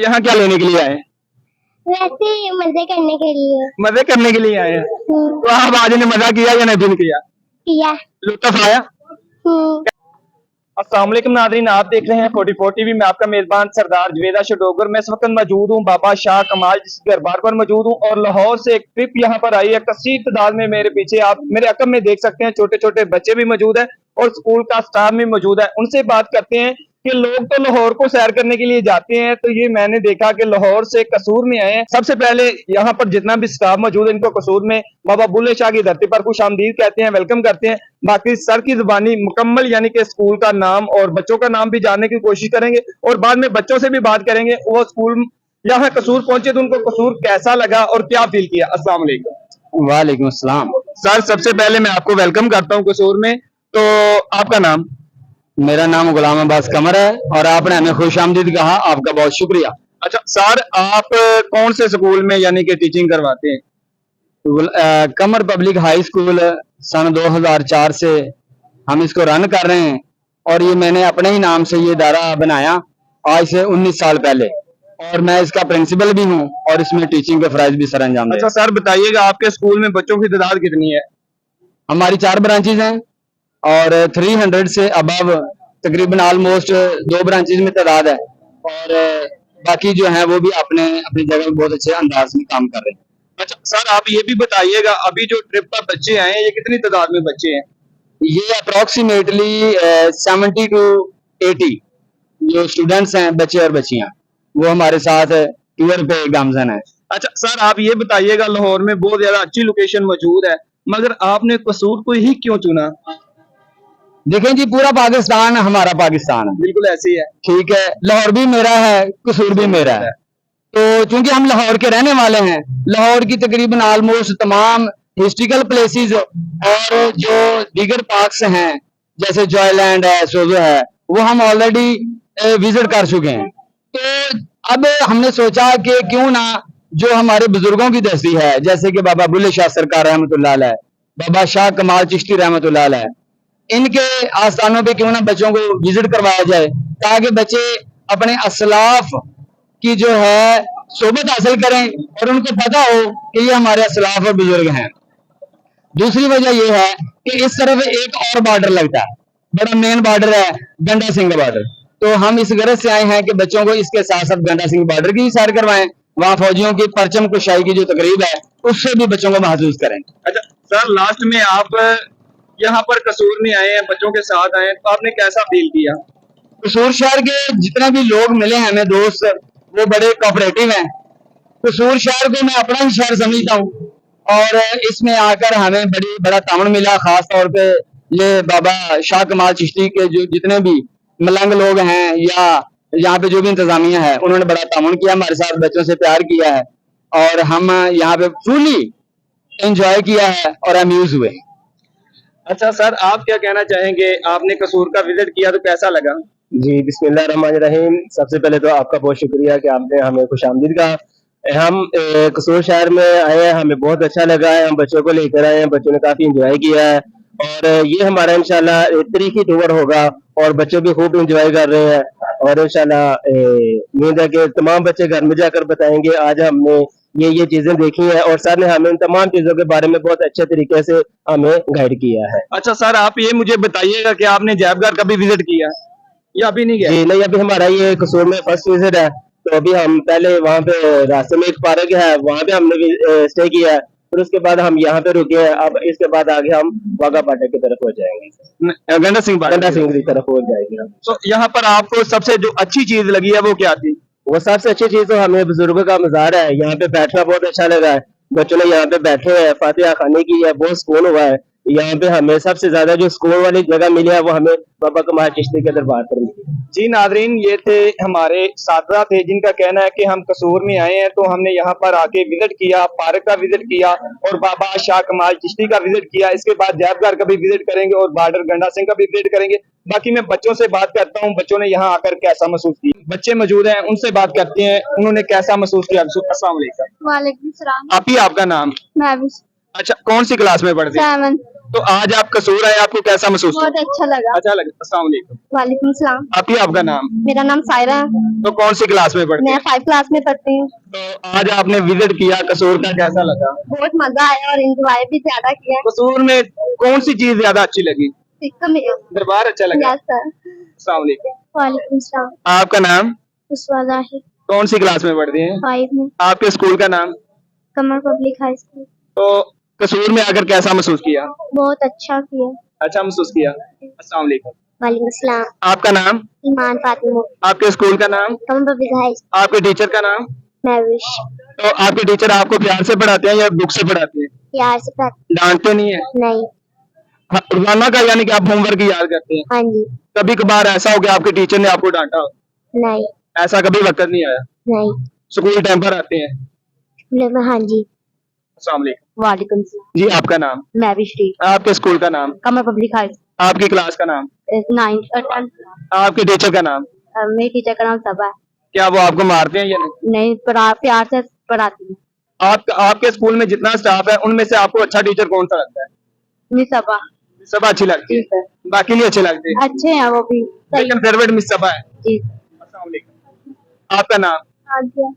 यहाँ क्या लेने के लिए आए हैं? वैसे ही मजे करने के लिए। मजे करने के लिए आए हैं। तो आप आज ने मजा किया या नहीं किया? किया। लुत्फ आया? अस्सलाम वालेकुम नाज़रीन, आप देख रहे हैं 44 टीवी में आपका मेजबान सरदार जवेदा शडोगर। मैं इस वक्त मौजूद हूँ बाबा शाह कमाल दरबार पर मौजूद हूँ और लाहौर से एक ट्रिप यहाँ पर आई है। कसीर तादाद में मेरे पीछे आप मेरे अकब में देख सकते हैं छोटे छोटे बच्चे भी मौजूद है और स्कूल का स्टाफ भी मौजूद है। उनसे बात करते हैं कि लोग तो लाहौर को सैर करने के लिए जाते हैं, तो ये मैंने देखा कि लाहौर से कसूर में आए हैं। सबसे पहले यहाँ पर जितना भी स्टाफ मौजूद है इनको कसूर में बाबा बुल्ले शाह की धरती पर खुश आमदीद कहते हैं, वेलकम करते हैं। बाकी सर की जुबानी मुकम्मल यानी कि स्कूल का नाम और बच्चों का नाम भी जानने की कोशिश करेंगे और बाद में बच्चों से भी बात करेंगे वो स्कूल यहाँ कसूर पहुंचे तो उनको कसूर कैसा लगा और क्या फील किया। अस्सलाम वालेकुम। वालेकुम अस्सलाम। सर सबसे पहले मैं आपको वेलकम करता हूँ कसूर में। तो आपका नाम? मेरा नाम गुलाम अब्बास कमर है और आपने हमें खुश आमदीद कहा, आपका बहुत शुक्रिया। अच्छा सर, आप कौन से स्कूल में यानी कि टीचिंग करवाते हैं? कमर पब्लिक हाई स्कूल सन 2004 से हम इसको रन कर रहे हैं और ये मैंने अपने ही नाम से ये इदारा बनाया आज से 19 साल पहले और मैं इसका प्रिंसिपल भी हूँ और इसमें टीचिंग के फराइज भी सर अंजाम दे। अच्छा सर बताइएगा, आपके स्कूल में बच्चों की तादाद कितनी है? हमारी 4 ब्रांचेज हैं और 300 से अबव तकरीबन ऑलमोस्ट 2 ब्रांचेज में तादाद है और बाकी जो है वो भी अपने अपनी जगह में बहुत अच्छे अंदाज में काम कर रहे हैं। अच्छा सर, आप ये भी बताइएगा अभी जो ट्रिप पर बच्चे आए हैं ये कितनी तादाद में बच्चे हैं? ये अप्रोक्सीमेटली 70 to 80 जो स्टूडेंट्स हैं, बच्चे और बच्चियां, वो हमारे साथ टूर पे गामजन है। अच्छा सर, आप ये बताइएगा लाहौर में बहुत ज्यादा अच्छी लोकेशन मौजूद है मगर आपने कसूर को ही क्यों चुना? देखें जी, पूरा पाकिस्तान हमारा पाकिस्तान है, बिल्कुल ऐसे ही है। ठीक है, लाहौर भी मेरा है, कसूर भी मेरा है। तो चूंकि हम लाहौर के रहने वाले हैं, लाहौर की तकरीबन ऑलमोस्ट तमाम हिस्ट्रिकल प्लेसेस और जो दीगर पार्क्स हैं जैसे जॉयलैंड है, सोजो है, वो हम ऑलरेडी विजिट कर चुके हैं। तो अब हमने सोचा कि क्यों ना जो हमारे बुजुर्गों की दस्ती है जैसे कि बाबा बुल्ले शाह सरकार रहमतुल्लाह अलैह, बाबा शाह कमाल चिश्ती रहमतुल्लाह अलैह, इनके आस्थानों पे क्यों ना बच्चों को विजिट करवाया जाए ताकि बच्चे अपने असलाफ की जो है सोबत हासिल करें और उनको पता हो कि ये हमारे असलाफ और बुजुर्ग हैं। दूसरी वजह यह है कि इस तरफ एक और बॉर्डर लगता है, बड़ा मेन बॉर्डर है गंडा सिंह बॉर्डर। तो हम इस गरज से आए हैं कि बच्चों को इसके साथ साथ गंडा सिंह बॉर्डर की भी सैर करवाएं, वहाँ फौजियों की परचम कुशाई की जो तकरीब है उससे भी बच्चों को महसूस करें। अच्छा सर, लास्ट में आप यहाँ पर कसूर में आए हैं, बच्चों के साथ आए हैं, तो आपने कैसा फील किया? कसूर शहर के जितने भी लोग मिले हैं हमें दोस्त, वो बड़े कोऑपरेटिव हैं। कसूर शहर को मैं अपना ही शहर समझता हूँ और इसमें आकर हमें बड़ा ताउन मिला। खास तौर पे ये बाबा शाह कमाल चिश्ती के जो जितने भी मलंग लोग हैं या यहाँ पे जो भी इंतजामिया है उन्होंने बड़ा ताउन किया हमारे साथ, बच्चों से प्यार किया है और हम यहाँ पे फुली एंजॉय किया है और अम्यूज हुए। अच्छा सर, आप क्या कहना चाहेंगे, आपने कसूर का विजिट किया तो कैसा लगा? जी बिस्मिल्लाहिर्रहमानिर्रहीम। सबसे पहले तो आपका बहुत शुक्रिया कि आपने हमें खुशामदीद कहा। हम कसूर शहर में आए हैं, हमें बहुत अच्छा लगा है, हम बच्चों को लेकर आए हैं, बच्चों ने काफी इंजॉय किया है और ये हमारा इंशाल्लाह तरीकी टूर होगा और बच्चे भी खूब इंजॉय कर रहे हैं और इंशाल्लाह उम्मीद है कि तमाम बच्चे घर में जाकर बताएंगे आज हमने ये चीजें देखी है और सर ने हमें इन तमाम चीजों के बारे में बहुत अच्छे तरीके से हमें गाइड किया है। अच्छा सर, आप ये मुझे बताइएगा कि आपने जैबघर कभी विजिट किया या अभी नहीं गया? जी नहीं, अभी हमारा ये कसूर में फर्स्ट विजिट है। तो अभी हम पहले वहाँ पे रास्ते में एक पार्क है, वहाँ पे हमने स्टे किया है, फिर उसके बाद हम यहाँ पे रुके हैं। अब इसके बाद आगे हम वाघा पाटा की तरफ हो जाएंगे, गंडा सिंह की तरफ हो जाएंगे हम। तो यहाँ पर आपको सबसे जो अच्छी चीज लगी है वो क्या थी? वो सबसे अच्छी चीज तो हमें बुजुर्गों का मज़ार है, यहाँ पे बैठना बहुत अच्छा लगा है। बच्चों ने यहाँ पे बैठे हैं, फातिहा खाने की है, बहुत सुकून हुआ है। यहाँ पे हमें सबसे ज्यादा जो सुकून वाली जगह मिली है वो हमें बाबा कमाल चिश्ती के दरबार पर मिली। जी नादरीन, ये थे हमारे साथी थे जिनका कहना है कि हम कसूर में आए हैं तो हमने यहाँ पर आके विजिट किया, पार्क का विजिट किया और बाबा शाह कमाल चिश्ती का विजिट किया। इसके बाद जैबघर का भी विजिट करेंगे और बॉर्डर गंडा सिंह का भी विजिट करेंगे। बाकी मैं बच्चों से बात करता हूँ, बच्चों ने यहाँ आकर कैसा महसूस किया। बच्चे मौजूद हैं, उनसे बात करते हैं, उन्होंने कैसा महसूस किया। अस्सलाम वालेकुम। वालेकुम सलाम। आप ही, आपका नाम? मैं भी। अच्छा, कौन सी क्लास में पढ़ते हैं? 7। तो आज आप कसूर आए, आपको कैसा महसूस हुआ? बहुत अच्छा लगा। अच्छा लगा। अस्सलाम वालेकुम। वालेकुम सलाम। आपका नाम? मेरा नाम सायरा है। तो कौन सी क्लास में पढ़ते मैं हैं? 5 क्लास में पढ़ती हूँ। तो आज आपने विजिट किया कसूर का, कैसा लगा? बहुत मजा आया और एंजॉय भी ज्यादा किया। कसूर में कौन सी चीज ज्यादा अच्छी लगी? दरबार अच्छा लगा। Yes sir. अस्सलाम वालेकुम। वालेकुम सलाम। आपका नाम? उस्वा जाहिर। कौन सी क्लास में पढ़ते हैं? 5 में। आपके स्कूल का नाम? कमर पब्लिक हाई स्कूल। तो कसूर में आकर कैसा महसूस किया? बहुत अच्छा किया। अच्छा महसूस किया। अस्सलाम वालेकुम। वालेकुम सलाम। आपका नाम? ईमान फातिमा। आपके स्कूल का नाम? कमर पब्लिक हाई स्कूल। आपके टीचर का नाम? मैविश। तो आपके टीचर आपको प्यार से पढ़ाते हैं या बुक से पढ़ाते हैं? यार से पढ़। डांटते नहीं है? नहीं। हाँ, रोजाना का यानी कि आप होमवर्क याद करते हैं? हाँ जी। कभी कभार ऐसा हो गया आपके टीचर ने आपको डांटा हो? नहीं। ऐसा कभी वक्त नहीं आया? नहीं। स्कूल टाइम पर आते हैं? हाँ जी। अस्सलाम वालेकुम। वालेकुम सलाम। जी, आपका नाम? मैविश टी। आपके स्कूल का नाम? कमर पब्लिक हाई आपकी क्लास का नाम? स्कूल। 9 और 10। आपके टीचर का नाम? मेरे टीचर का नाम सबा है। क्या वो आपको मारते हैं या नहीं? नहीं, प्यार से पढ़ाती हूँ। आपके स्कूल में जितना स्टाफ है उनमें से आपको अच्छा टीचर कौन सा लगता है? मिस सबा। सब अच्छी लगती जी है, सर। बाकी नहीं अच्छे लगते, अच्छे हैं वो भी। सही। लेकिन फेवरेट मिस सबा है। जी। अस्सलाम वालेकुम। आपका नाम? आजिया।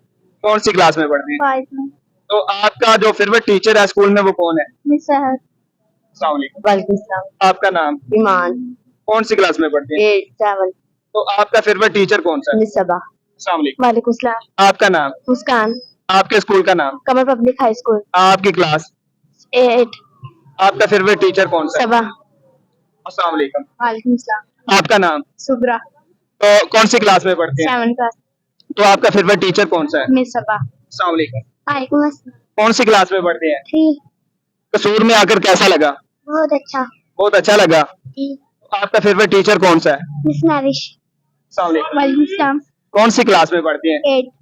कौन सी क्लास में पढ़ते हैं? 5 में। तो आपका जो फेवरेट टीचर है स्कूल में वो कौन है? मिस सहर। अस्सलाम वालेकुम। वालेकुम सलाम। आपका नाम? ईमान। कौन सी क्लास में पढ़ते हैं? 8 7। तो आपका फेवरेट टीचर कौन सा है? मिस सबा। अस्सलाम वालेकुम। वालेकुम सलाम। आपका नाम? मुस्कान। आपके स्कूल का नाम? कमर पब्लिक हाई स्कूल। आपकी क्लास? 8 आपका फेवरेट टीचर कौन सा है? सबा। अस्सलाम वालेकुम। वालेकुम सलाम। आपका नाम? सुब्रा। तो कौन सी क्लास में पढ़ते हैं? 7 क्लास। तो आपका फेवरेट टीचर कौन सा है? मिस सबा। अस्सलाम वालेकुम। वालेकुम अस्सलाम। कौन सी क्लास में पढ़ते हैं? 3। कसूर में आकर कैसा लगा? बहुत अच्छा। बहुत अच्छा लगा। जी। आपका फेवरेट टीचर कौन सा है? मिस मैविश। अस्सलाम वालेकुम। वालेकुम सलाम। कौन सी क्लास में पढ़ते हैं? 8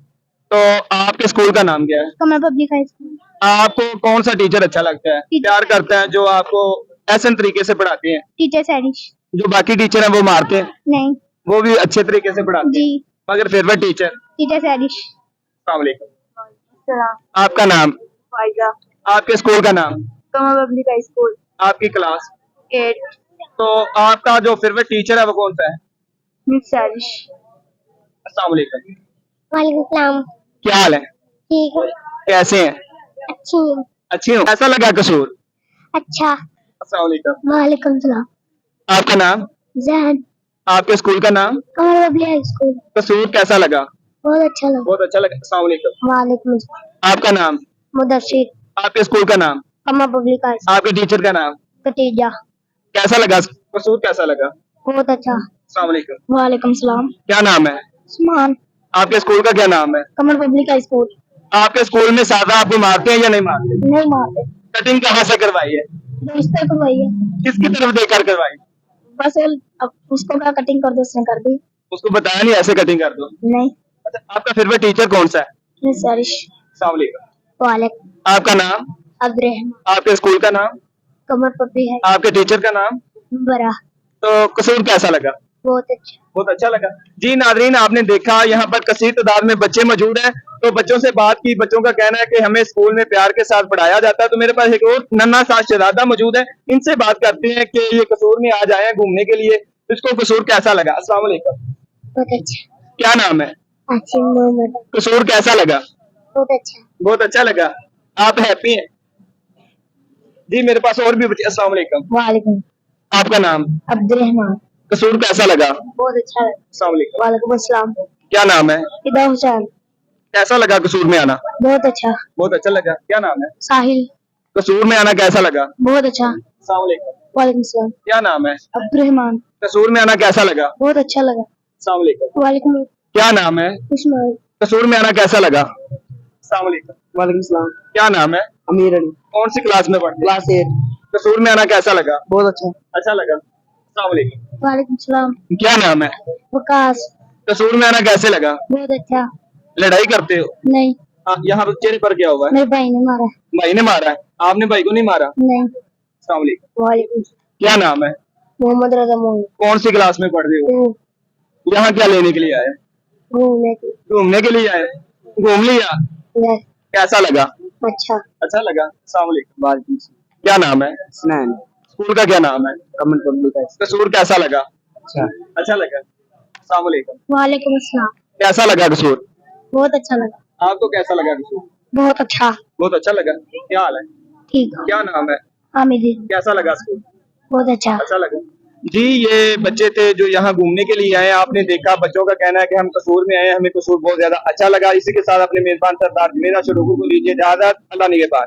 तो आपके स्कूल का नाम क्या है? कमर पब्लिक हाई स्कूल। आपको कौन सा टीचर अच्छा लगता है, प्यार करता है, जो आपको ऐसे तरीके से पढ़ाते हैं? टीचर सैनिश। जो बाकी टीचर हैं वो मारते हैं? नहीं। वो भी अच्छे तरीके से पढ़ाते हैं, जी। मगर फेवरेट टीचर? टीचर सैनिश। अस्सलाम वालेकुम। सलाम। आपका नाम? फायजा। आपके स्कूल का नाम? कमर पब्लिक हाई स्कूल। आपकी क्लास? 8 तो आपका जो फेवरेट टीचर है वो कौन सा है? मिस सैनिश। अस्सलाम वालेकुम। वालेकुम सलाम। क्या हाल है? ठीक है। कैसे हैं? अच्छी हूँ। अच्छी हूँ। कैसा लगा कसूर? अच्छा। अस्सलाम वालेकुम। वालेकुम सलाम। आपका नाम? जहन। आपके स्कूल का नाम? कमर पब्लिक हाई स्कूल। कसूर कैसा लगा? बहुत अच्छा लगा। बहुत अच्छा लगा। अस्सलाम वालेकुम। वालेकुम सलाम। आपका नाम? मुदस्सिर। आपके स्कूल का नाम? कमर पब्लिक हाई स्कूल। आपके टीचर का नाम? कतीजा। कैसा लगा कसूर, कैसा लगा? बहुत अच्छा। अस्सलाम वालेकुम। वालेकुम सलाम। क्या नाम है? उस्मान। आपके स्कूल का क्या नाम है? कमर पब्लिक हाई स्कूल। आपके स्कूल में सादा आपको मारते हैं या नहीं मारते? नहीं मारते। कटिंग कहाँ से करवाई है? दोस्तों को वही है। किसकी तरफ देकर करवाई? बस अब उसको क्या कटिंग कर दो, उसने कर दी। उसको बताया नहीं ऐसे कटिंग कर दो? नहीं। अच्छा, आपका फेवरेट टीचर कौन सा है? मिस सैनिश। अस्सलाम वालेकुम। वालेकुम। आपका नाम? अब्दुर्रहमान। आपके स्कूल का नाम? कमर पब्लिक हाई आपके टीचर का नाम? बरा। तो कसूर कैसा लगा? बहुत अच्छा। बहुत अच्छा लगा। जी नाजरीन, आपने देखा यहाँ पर कसीर तादाद में बच्चे मौजूद हैं, तो बच्चों से बात की। बच्चों का कहना है कि हमें स्कूल में प्यार के साथ पढ़ाया जाता है। तो मेरे पास एक और नन्हा सा शहजादा मौजूद है, इनसे बात करते हैं कि ये कसूर में आज आए हैं घूमने के लिए, इसको कसूर कैसा लगा? अस्सलाम वालेकुम। बहुत अच्छा। क्या नाम है? आसिम मोहम्मद। कसूर कैसा लगा? बहुत अच्छा। बहुत अच्छा लगा। आप हैप्पी हैं? जी मेरे पास और भी बच्चे। अस्सलाम वालेकुम। वालेकुम। आपका नाम? अब्दुर्रहमान। कसूर कैसा लगा? बहुत अच्छा लगा। अस्सलाम वालेकुम। वालेकुम अस्सलाम। क्या नाम है? इदा हुसैन। कैसा लगा कसूर में आना? बहुत अच्छा। बहुत अच्छा लगा। क्या नाम है? साहिल। कसूर में आना कैसा लगा? बहुत अच्छा। अस्सलाम वालेकुम। वालेकुम सलाम। क्या नाम है? अब्दुर्रहमान। कसूर में आना कैसा लगा? बहुत अच्छा लगा। अस्सलाम वालेकुम। वालेकुम। क्या नाम है? उस्मान। कसूर में आना कैसा लगा? अस्सलाम वालेकुम। वालेकुम सलाम। क्या नाम है? अमीर अली। कौन सी क्लास में पढ़ते हैं? क्लास 8। कसूर में आना कैसा लगा? बहुत अच्छा। अच्छा लगा। अस्सलाम वालेकुम। वालेकुम सलाम। क्या नाम है? वकास। कसूर में आना कैसे लगा? बहुत अच्छा। लड़ाई करते हो? नहीं। यहाँ चेहरे पर क्या हुआ है? मेरे भाई ने मारा। भाई ने मारा है? आपने भाई को नहीं मारा? नहीं। अस्सलाम वालेकुम। वालेकुम। क्या नाम है? मोहम्मद रजा मोहम्मद। कौन सी क्लास में पढ़ रहे हो? यहाँ क्या लेने के लिए आए? घूमने की। घूमने के लिए आए? घूम लिया? यस। कैसा लगा? अच्छा। अच्छा लगा। अस्सलाम वालेकुम। वालेकुम क्या नाम है? सलाम। स्कूल का क्या नाम है? कमल पब्लिक है। कसूर कैसा लगा? अच्छा। अच्छा लगा। अस्सलाम वालेकुम। वालेकुम अस्सलाम। कैसा लगा कसूर? बहुत अच्छा लगा। आपको कैसा लगा कसूर? बहुत अच्छा। बहुत अच्छा लगा। क्या हाल है? ठीक। क्या नाम है? हामिदी। कैसा लगा स्कूल? बहुत अच्छा। अच्छा लगा। जी, ये बच्चे थे जो यहाँ घूमने के लिए आए। आपने देखा बच्चों का कहना है कि हम कसूर में आए, हमें कसूर बहुत ज्यादा अच्छा लगा। इसी के साथ अपने मेजबान सरदार जुनेदा शोडोगर को लीजिए इजाजत। अल्लाह निगहबान।